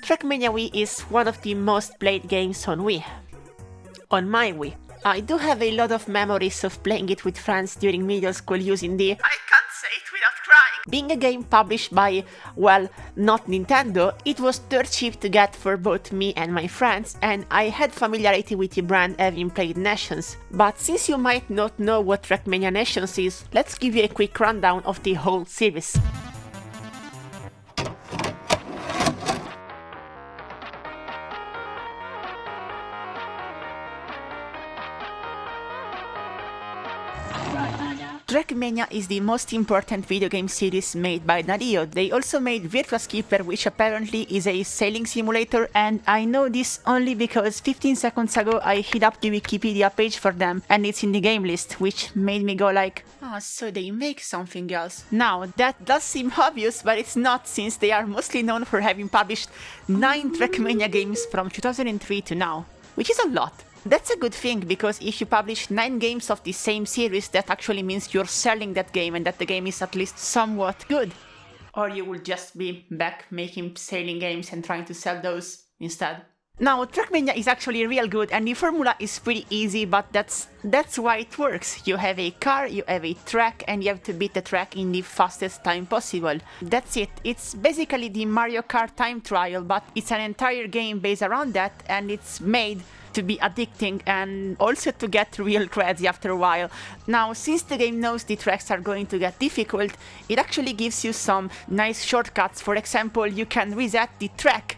Trackmania Wii is one of the most played games on Wii. On my Wii. I do have a lot of memories of playing it with friends during middle school using the I can't say it without crying. Being a game published by, well, not Nintendo, it was dirt cheap to get for both me and my friends, and I had familiarity with the brand having played Nations. But since you might not know what Trackmania Nations is, let's give you a quick rundown of the whole series. Trackmania is the most important video game series made by Nintendo. They also made Virtua Skipper, which apparently is a sailing simulator, and I know this only because 15 seconds ago I hit up the Wikipedia page for them and it's in the game list, which made me go like, ah, so they make something else. Now, that does seem obvious, but it's not, since they are mostly known for having published 9 Trackmania games from 2003 to now, which is a lot. That's a good thing, because if you publish 9 games of the same series, that actually means you're selling that game and that the game is at least somewhat good. Or you will just be back making sailing games and trying to sell those instead. Now, Trackmania is actually real good and the formula is pretty easy, but that's why it works. You have a car, you have a track, and you have to beat the track in the fastest time possible. That's it. It's basically the Mario Kart time trial, but it's an entire game based around that, and it's made to be addicting and also to get real creds after a while. Now, since the game knows the tracks are going to get difficult, it actually gives you some nice shortcuts. For example, you can reset the track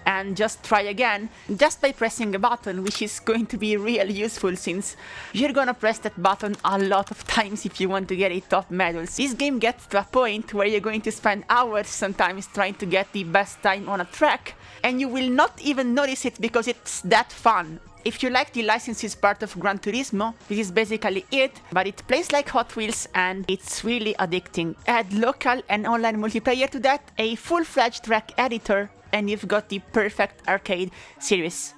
and just try again just by pressing a button, which is going to be real useful since you're gonna press that button a lot of times if you want to get a top medals. This game gets to a point where you're going to spend hours sometimes trying to get the best time on a track, and you will not even notice it because it's that fun. If you like the licenses part of Gran Turismo, this is basically it, but it plays like Hot Wheels and it's really addicting. Add local and online multiplayer to that, a full-fledged track editor, and you've got the perfect arcade series.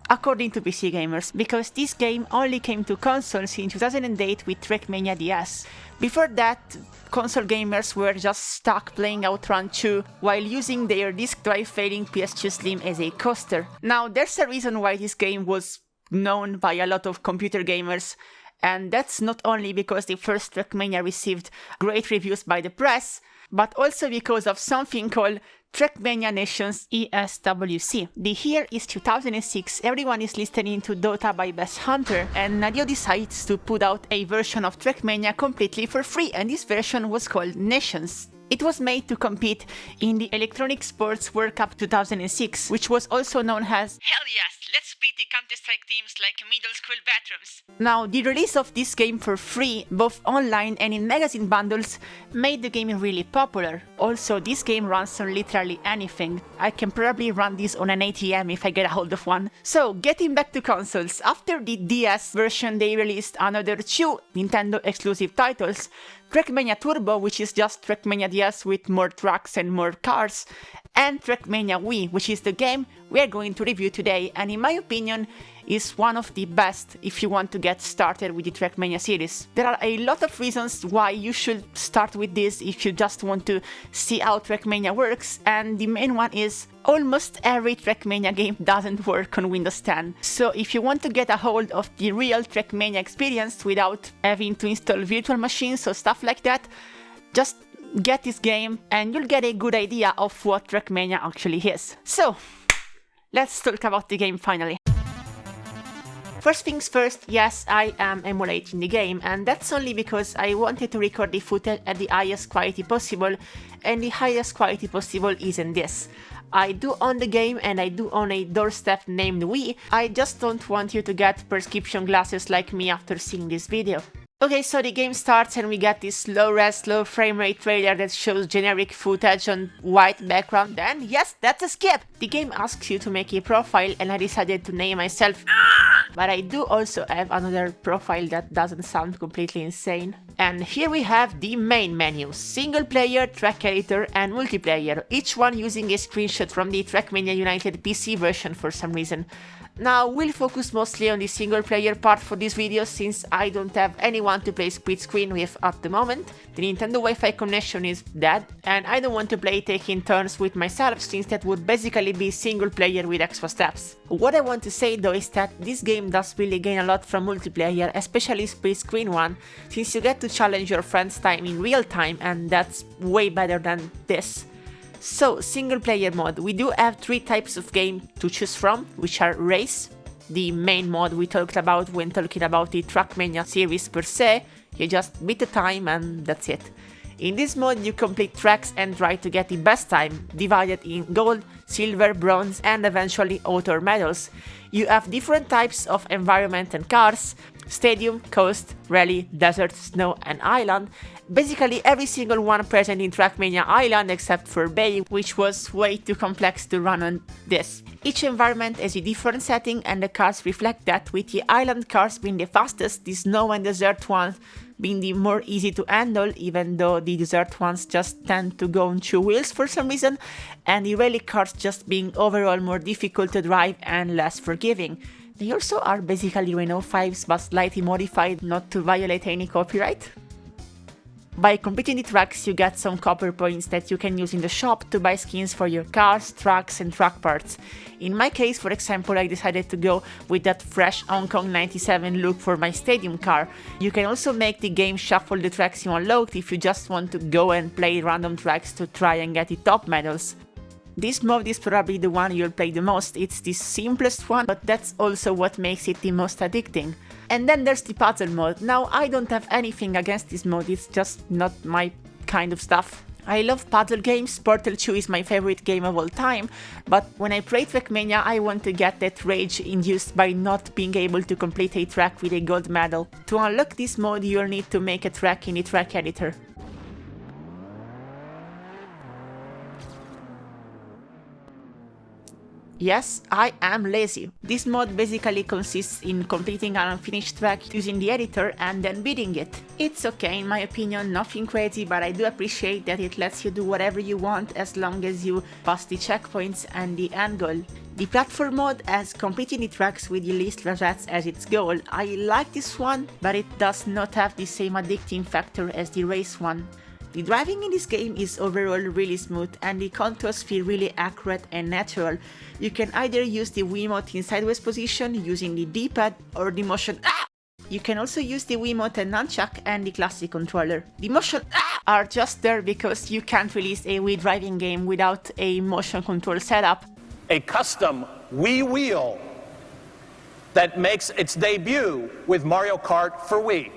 According to PC gamers, because this game only came to consoles in 2008 with Trackmania DS. Before that, console gamers were just stuck playing Outrun 2 while using their disk drive failing PS2 Slim as a coaster. Now, there's a reason why this game was known by a lot of computer gamers, and that's not only because the first Trackmania received great reviews by the press, but also because of something called Trackmania Nations ESWC. The year is 2006, everyone is listening to Dota by Best Hunter, and Nintendo decides to put out a version of Trackmania completely for free, and this version was called Nations. It was made to compete in the Electronic Sports World Cup 2006, which was also known as Hell yes, let's beat the Counter-Strike teams like middle school bathrooms. Now, the release of this game for free, both online and in magazine bundles, made the game really popular. Also, this game runs on literally anything. I can probably run this on an ATM if I get a hold of one. So, getting back to consoles, after the DS version they released another 2 Nintendo exclusive titles, Trackmania Turbo, which is just Trackmania DS with more tracks and more cars, and Trackmania Wii, which is the game we are going to review today, and in my opinion is one of the best if you want to get started with the Trackmania series. There are a lot of reasons why you should start with this if you just want to see how Trackmania works, and the main one is almost every Trackmania game doesn't work on Windows 10. So if you want to get a hold of the real Trackmania experience without having to install virtual machines or stuff like that, just get this game and you'll get a good idea of what Trackmania actually is. So, let's talk about the game finally. First things first, yes, I am emulating the game, and that's only because I wanted to record the footage at the highest quality possible, and the highest quality possible isn't this. I do own the game and I do own a doorstep named Wii, I just don't want you to get prescription glasses like me after seeing this video. Okay, so the game starts and we get this low-res, low-frame-rate trailer that shows generic footage on white background. Then, yes, that's a skip! The game asks you to make a profile and I decided to name myself But I do also have another profile that doesn't sound completely insane. And here we have the main menu: single player, track editor and multiplayer, each one using a screenshot from the Trackmania United PC version for some reason. Now we'll focus mostly on the single player part for this video, since I don't have anyone to play split screen with at the moment. The Nintendo Wi-Fi connection is dead and I don't want to play taking turns with myself, since that would basically be single player with extra steps. What I want to say though is that this game does really gain a lot from multiplayer, especially split screen one, since you get to challenge your friends' time in real time, and that's way better than this. So, single player mode, we do have 3 types of game to choose from, which are race, the main mode we talked about when talking about the Trackmania series per se. You just beat the time and that's it. In this mode you complete tracks and try to get the best time, divided in gold, silver, bronze and eventually auto medals. You have different types of environment and cars: stadium, coast, rally, desert, snow and island. Basically every single one present in Trackmania Island except for Bay, which was way too complex to run on this. Each environment has a different setting and the cars reflect that, with the island cars being the fastest, the snow and desert ones being the more easy to handle, even though the desert ones just tend to go on 2 wheels for some reason, and the rally cars just being overall more difficult to drive and less forgiving. They also are basically Renault 5s but slightly modified not to violate any copyright. By completing the tracks you get some copper points that you can use in the shop to buy skins for your cars, trucks and track parts. In my case, for example, I decided to go with that fresh Hong Kong 97 look for my stadium car. You can also make the game shuffle the tracks you unlocked if you just want to go and play random tracks to try and get the top medals. This mode is probably the one you'll play the most. It's the simplest one, but that's also what makes it the most addicting. And then there's the puzzle mode. Now I don't have anything against this mode, it's just not my kind of stuff. I love puzzle games, Portal 2 is my favorite game of all time, but when I play Trackmania I want to get that rage induced by not being able to complete a track with a gold medal. To unlock this mode you'll need to make a track in the track editor. Yes, I am lazy. This mod basically consists in completing an unfinished track using the editor and then beating it. It's okay in my opinion, nothing crazy, but I do appreciate that it lets you do whatever you want as long as you pass the checkpoints and the end goal. The platform mode has completing the tracks with the least resets as its goal. I like this one, but it does not have the same addicting factor as the race one. The driving in this game is overall really smooth and the contours feel really accurate and natural. You can either use the Wiimote in sideways position using the D-pad or the motion You can also use the Wiimote and Nunchuck and the classic controller. The motion are just there because you can't release a Wii driving game without a motion control setup. A custom Wii wheel that makes its debut with Mario Kart for Wii.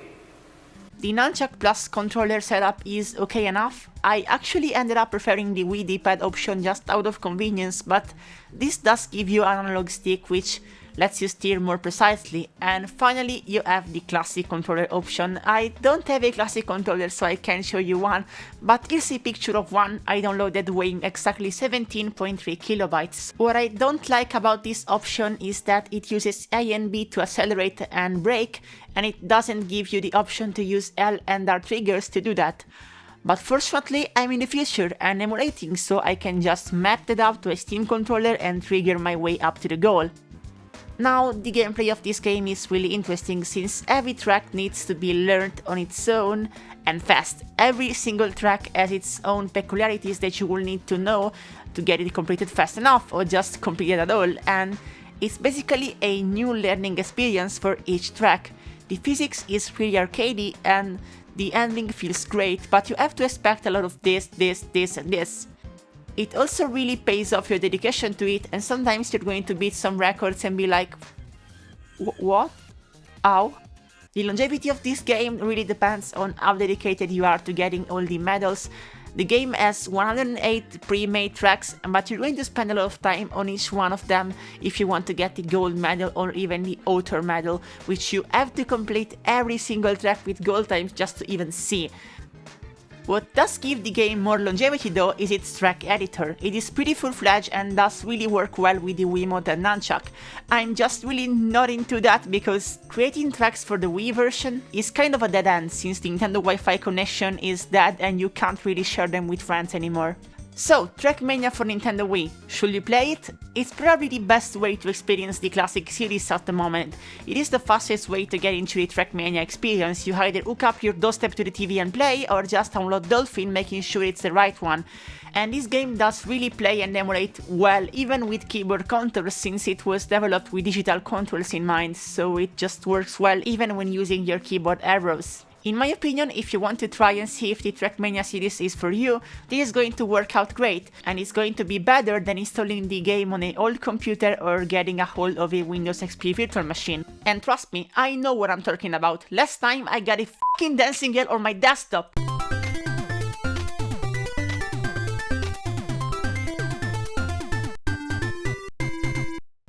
The Nunchuck Plus controller setup is okay enough. I actually ended up preferring the Wii D-pad option just out of convenience, but this does give you an analog stick which lets you steer more precisely. And finally you have the classic controller option. I don't have a classic controller so I can't show you one, but here's a picture of one I downloaded weighing exactly 17.3 kilobytes. What I don't like about this option is that it uses A and B to accelerate and brake, and it doesn't give you the option to use L and R triggers to do that. But fortunately I'm in the future and emulating, so I can just map that out to a Steam controller and trigger my way up to the goal. Now, the gameplay of this game is really interesting since every track needs to be learned on its own and fast. Every single track has its own peculiarities that you will need to know to get it completed fast enough or just complete it at all, and it's basically a new learning experience for each track. The physics is really arcadey and the handling feels great, but you have to expect a lot of this and this. It also really pays off your dedication to it, and sometimes you're going to beat some records and be like, what? Ow? The longevity of this game really depends on how dedicated you are to getting all the medals. The game has 108 pre-made tracks, but you're going to spend a lot of time on each one of them if you want to get the gold medal or even the author medal, which you have to complete every single track with gold times just to even see. What does give the game more longevity though is its track editor. It is pretty full-fledged and does really work well with the Wiimote and Nunchuck. I'm just really not into that because creating tracks for the Wii version is kind of a dead end since the Nintendo Wi-Fi connection is dead and you can't really share them with friends anymore. So, Trackmania for Nintendo Wii. Should you play it? It's probably the best way to experience the classic series at the moment. It is the fastest way to get into the Trackmania experience. You either hook up your doorstep to the TV and play, or just download Dolphin, making sure it's the right one. And this game does really play and emulate well, even with keyboard controls, since it was developed with digital controls in mind, so it just works well even when using your keyboard arrows. In my opinion, if you want to try and see if the Trackmania series is for you, this is going to work out great, and it's going to be better than installing the game on an old computer or getting a hold of a Windows XP virtual machine. And trust me, I know what I'm talking about. Last time I got a fucking dancing girl on my desktop.